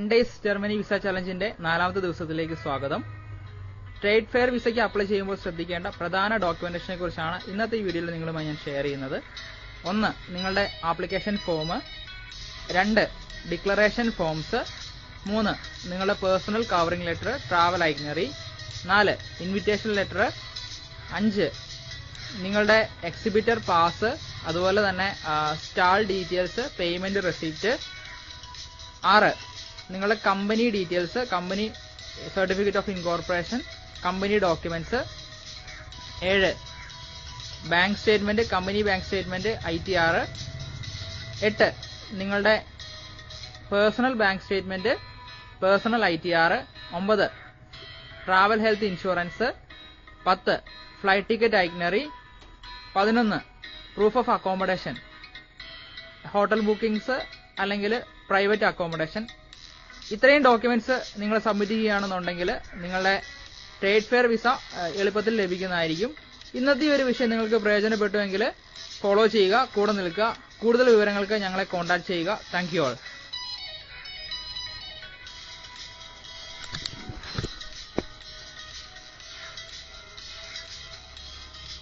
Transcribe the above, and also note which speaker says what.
Speaker 1: 10 days Germany visa ചലഞ്ചിന്റെ 4ാമത്തെ ദിവസത്തിലേക്ക് സ്വാഗതം. Trade fair വിസയ്ക്ക് അപ്ലൈ ചെയ്യുമ്പോൾ ശ്രദ്ധിക്കേണ്ട പ്രധാന ഡോക്യുമെന്റേഷനെ കുറിച്ചാണ് ഇന്നത്തെ ഈ വീഡിയോയിൽ നിങ്ങളുമായി ഞാൻ ഷെയർ ചെയ്യുന്നത്. 1. നിങ്ങളുടെ ആപ്ലിക്കേഷൻ ഫോം. 2. Declaration forms. 3. നിങ്ങളുടെ personal covering letter, travel itinerary. 4. Invitation letter. 5. നിങ്ങളുടെ എക്സിബിറ്റർ പാസ്, അതുപോലെ തന്നെ സ്റ്റാൾ ഡീറ്റെയിൽസ്, പേയ്മെന്റ് റെസിപ്റ്റ്. 6. നിങ്ങളുടെ company details, company certificate of incorporation, company documents. 7. Bank statement, company bank statement, ITR. 8. നിങ്ങളുടെ personal bank statement, personal ITR. 9. Travel health insurance. 10. Flight ticket itinerary. 11. Proof of accommodation, hotel bookings അല്ലെങ്കിൽ private accommodation. ഇത്രയും documents നിങ്ങൾ submit ചെയ്യുകയാണെന്നുണ്ടെങ്കിൽ നിങ്ങളുടെ trade fair visa എളുപ്പത്തിൽ ലഭിക്കുന്നതായിരിക്കും. ഇന്നത്തെ ഒരു വിഷയം നിങ്ങൾക്ക് പ്രയോജനപ്പെട്ടുവെങ്കിൽ ഫോളോ ചെയ്യുക, കൂടെ നിൽക്കുക. കൂടുതൽ വിവരങ്ങൾക്ക് ഞങ്ങളെ കോൺടാക്ട് ചെയ്യുക. Thank you all.